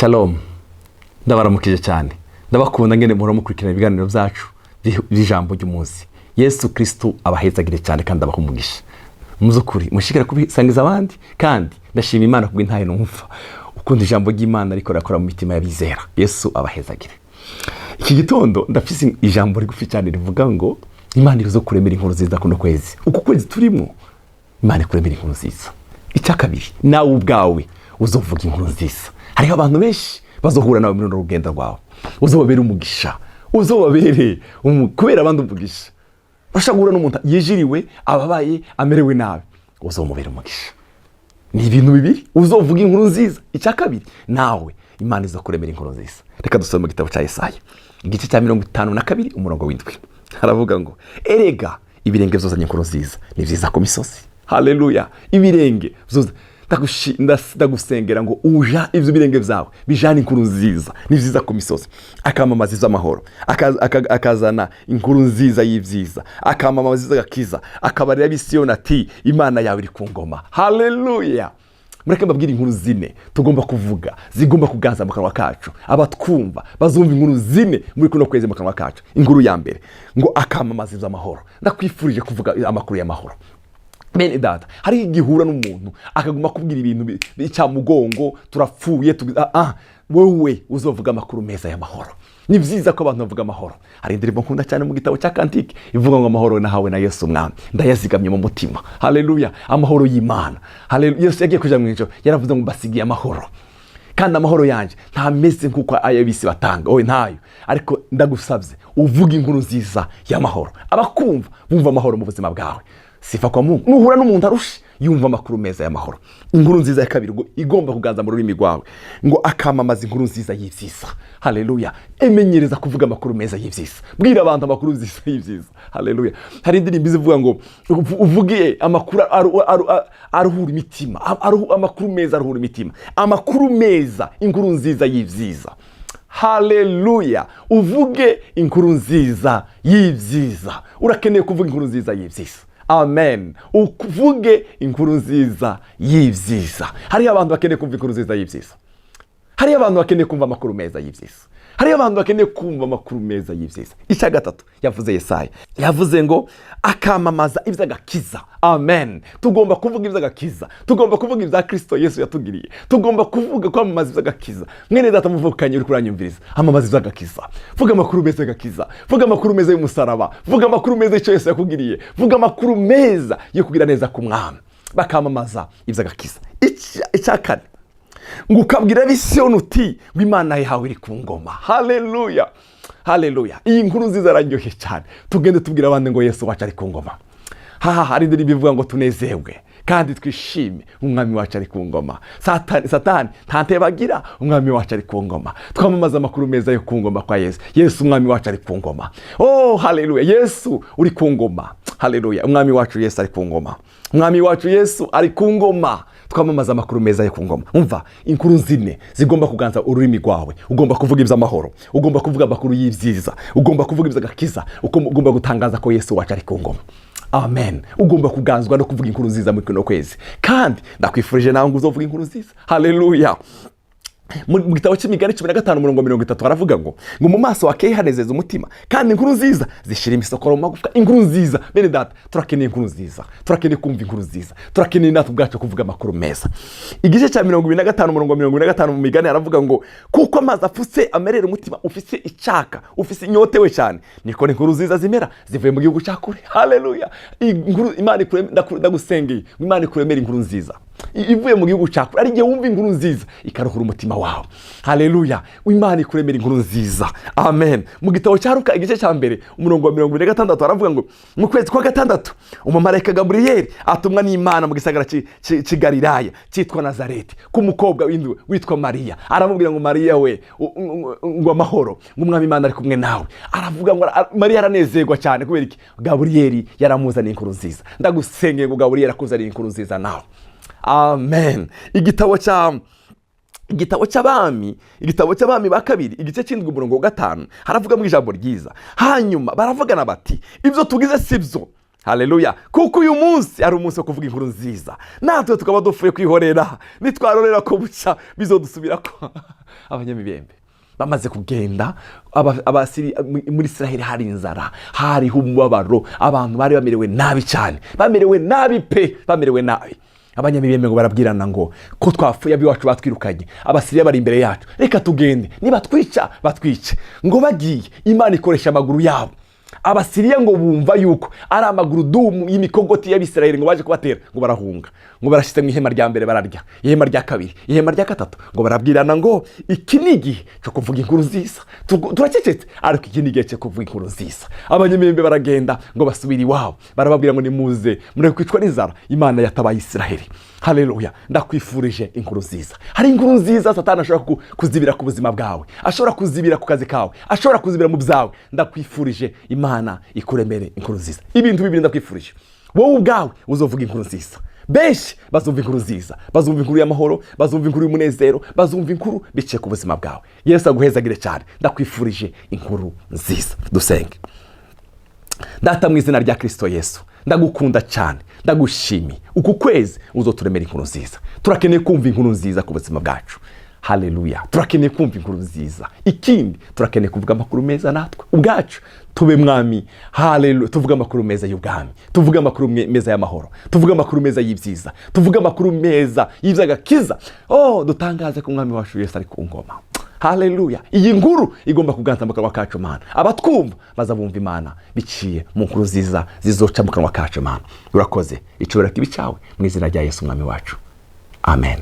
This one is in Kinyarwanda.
Shalom, ndabaramukije cyane, ndabakunda ngene muhora mukurikirana ibiganiro byacu by'ijambo ry'umunsi. Yesu Kristo abahezagire cyane kandi abahumugisha. Muzukuri mushikira kubisangiza abandi kandi ndashima Imana kubw'intahe numva ukunda ijambo ry'Imana ariko rakora mu mitima y'abizera. Yesu abahezagire. Iki gitondo ndafise ijambo rigufi cyane rivuga ngo Imana irizo kuremera inkuru nziza kuno kwezi. Uko kwezi turimo Imana kuremera inkuru nziza. Icya kabiri, nawe ubwawe uzovuga inkuru nziza. Hariho abantu benshi bazohura nawe muri rugendo rwawe. Uzobabera umugisha, uzobabere kubera abandi umugisha. Bashagura n'umuntu yijiriwe ababaye amerewe nabi, uzomubera umugisha. Ni ibintu bibiri, uzovuga inkuru nziza. Icya kabiri, nawe Imana izo kuremera inkuru nziza. Reka dusome mu gitabo cya Yesaya, igice cya 52 umurongo w'indwi. Haravuga ngo erega ibirenge byozanye inkuru nziza, ni byiza ku misozi. Haleluya, ibirenge byoza ndagusengera ngo uja ivyo birenge vyawe bijana inkuru nziza, ni vyiza ku misozi, akamamaza iz'amahoro, akazana inkuru nziza y'ivyiza, akamamaza agakiza, akabarira abisiyoni ati Imana yawe iri ku ngoma. Haleluya. Mureke mbabwira inkuru zine tugomba kuvuga, zigomba kuganza mu kanwa kacu. Abatwumva bazumva inkuru zine muri kuno kwezi mu kanwa kacu. Inkuru ya mbere ngo akamamaza iz'amahoro. Ndakwifurije kuvuga amakuru y'amahoro. Bene data, hari igihura n'umuntu akaguma kubwira ibintu b'icyamugongo, turapfuye wowe uzovuga amakuru meza y'amahoro. Ni vyiza ko abantu bavuga amahoro. Hari indirimbo nkunda cyane mu gitabo cya Kantike ivuga ngo amahoro nahawe na Yesu Mwami, ndayazigamye mu mutima. Haleluya, amahoro y'Imana. Haleluya, Yesu yagiye kuja mu ijuru yaravuze ngo basigiye amahoro, kandi amahoro yanje ntameze nkuko ayabisi batanga, oye ntayo, ariko ndagusabye uvuga inkuru nziza y'amahoro. Abakumva bumva amahoro mu buzima bwawe. Sifa kwa Mungu. Nuhura n'umuntu arusha yumva amakuru meza y'amahoro. Inkuru nziza ya kabiri ngo igomba kuganza mu rurimi rwawe ngo akamamaza inkuru nziza y'ivyiza. Haleluya. Emenyereza kuvuga amakuru meza y'ivyiza. Bwira abantu amakuru nziza y'ivyiza. Haleluya. Hari indirimbo zivuga ngo uvuge amakuru aruhura imitima. Amakuru meza aruhura imitima. Amakuru meza, inkuru nziza y'ivyiza. Haleluya. Uvuge inkuru nziza y'ivyiza. Urakeneye kuvuga inkuru nziza y'ivyiza. Amen. Uvuge inkuru nziza y'ivyiza. Hari abantu bakeneye kumva inkuru nziza y'ivyiza. Hari abantu bakeneye kumva amakuru meza y'ivyiza. Hari abantu bakeneye kumva amakuru meza y'ivyiza. Icya gatatu yavuze Yesaya. Yavuze ngo akamamaza ivy'agakiza. Amen. Tugomba kuvuga ivy'agakiza. Tugomba kuvuga ibya Kristo Yesu yatugiriye. Tugomba kuvuga kwamamaza ivy'agakiza. Mwene data muvukanye uri kuranyumviriza. Amamaza ivy'agakiza. Vuga amakuru meza y'agakiza. Vuga amakuru meza y'umusaraba. Vuga amakuru meza y'icyo Yesu yakugiriye. Vuga amakuru meza yo kugira neza ku Mwami. Bakamamaza ivy'agakiza. Icya kane ngo ukabwira abisiyoni uti ngo Imana yawe iri ku ngoma. Haleluya. Haleluya. Iyi nkuru nziza araryoshye cyane. Tugende tubwira abandi ngo Yesu wacu ari ku ngoma. Hari indirimbo ivuga ngo tunezerwe kandi twishime, umwami wacu ari ku ngoma. Satani ntantebagira, umwami wacu ari ku ngoma. Twamamaza amakuru meza yo ku ngoma kwa Yesu. Yesu umwami wacu ari ku ngoma. Oh haleluya. Yesu uri ku ngoma. Haleluya. Umwami wacu Yesu ari ku ngoma. Umwami wacu Yesu ari ku ngoma. Twamamaza amakuru meza yo ku ngoma. Umva, inkuru zine zigomba kuganza ururimi rwawe. Ugomba kuvuga iby'amahoro, ugomba kuvuga amakuru y'ivyiza, ugomba kuvuga iby'agakiza, ugomba gutangaza ko Yesu wacu ari ku ngoma. Amen. Ugomba kuganzwa no kuvuga inkuru nziza muri kuno kwezi. Kandi ndakwifurije nawe ngo uzovuga inkuru nziza. Haleluya. Mu gitabo cy'Imigani 15:30 haravuga ngo mu maso hakeye hanezeza umutima, kandi inkuru nziza zishira imisokoro mu magufwa. Inkuru nziza, bene data, turakeneye inkuru nziza, turakeneye kumva inkuru nziza, turakeneye natwe ubwacu kuvuga amakuru meza. Igice cya 25:45 mu Migani haravuga ngo kuko amazi afutse amerera umutima ufise icaka, ufise inyotewe cyane, niko inkuru nziza zimera zivuye mu gihugu cya kure. Haleluya. Inkuru Imana ndagusengeye, Imana ikuremera inkuru nziza ivuye mu gihugu cya kure. Ari gihe wumva inkuru nziza ikaruhura umutima wawe. Haleluya. Imana ikuremera inkuru nziza. Amen. Mu gitabo cya Luka igice cya mbere umurongo wa 26 haravuga ngo mu kwezi kwa gatandatu umumarayika Gaburiyeli atumwa n'Imana mu gisagara cy'Galilaya cyitwa Nazareti ku mukobwa witwa Mariya. Aramubwira ngo Mariya we ngo amahoro, ngo umwami Imana ari kumwe nawe. Aravuga ngo Mariya aranezerwa cyane kubera iki? Gaburiyeli yaramuzaniye inkuru nziza. Ndagusengeye ngo Gaburiyeli akuzaniye inkuru nziza nawe. Amen. Igitabo cy'Abami ba kabiri igice cy'indwi umurongo wa 5 haravuga mu ijambo ryiza. Hanyuma baravugana bati ibyo tugize sibyo. Haleluya. Kuko uyu munsi ari umunsi wo kuvuga inkuru nziza. Natwe tukaba dufuye kwihorera. Nitwarorera ko buca bizodusubira ko. abanyamibembe bamaze kugenda, muri Israheli hari inzara, hariho umubabaro, abantu bari bamerewe nabi cyane, bamerewe nabi pe, bamerewe nabi. Abanyamibembe ngo barabwirana ngo ko twapfuye abiwacu batwirukanye, Abasiriya bari imbere yacu, reka tugende, niba twica batwice. Ngo bagiye, Imana ikoresha amaguru yabo. Abasiriya ngo bumva yuko ari amaguru dumu y'imikogoti y'Abisirayeli ngo baje kubatera, ngo barahunga, ngo barashyize mu ihema rya mbere bararya, ihema rya kabiri, ihema rya gatatu, ngo barabwirana ngo iki ni igihe cyo kuvuga inkuru nziza. Turacecetse, ariko iki ni igihe cyo kuvuga inkuru nziza. Abanyamibembe baragenda ngo basubire iwabo, barababwira ngo nimuze mureke kwicwa n'inzara, Imana yatabaye Isiraheli. Haleluya. Ndakwifurije inkuru nziza. Hari inkuru nziza Satani ashobora kuzibira ku buzima bwawe, ashobora kuzibira ku kazi kawe, ashobora kuzibira mu byawe. Ndakwifurije Imana ikuremere inkuru nziza. Ibintu bibiri ndakwifurije. Wowe ubwawe uzovuga inkuru nziza. Benshi bazumva inkuru nziza, bazumva inkuru y'amahoro, bazumva inkuru y'umunezero, bazumva inkuru biciye ku buzima bwawe. Yesu aguhezagire cyane. Ndakwifurije inkuru nziza. Dusenge. Data mu izina rya Kristo Yesu, ndagukunda cyane, ndagushimiye. Uku kwezi uzoturemera inkuru nziza. Turakeneye kumva inkuru nziza ku buzima bwacu. Haleluya. Turakeneye kumva inkuru nziza. Ikindi turakeneye kuvuga amakuru meza natwe ubwacu. Tube mwami. Haleluya. Tuvuga amakuru meza y'ubwami, tuvuga amakuru meza y'amahoro, tuvuga amakuru meza y'ibyiza, tuvuga amakuru meza y'iby'agakiza. Dutangaze ko umwami wacu Yesu ari ku ngoma. Haleluya. Iyi nkuru igomba kuganza mu kanwa kacu Mana. Abatwumva bazabumva Imana biciye mu nkuru nziza zizoca mu kanwa kacu Mana. Urakoze. Icubera kibi cyawe mu izina rya Yesu umwami wacu. Amen.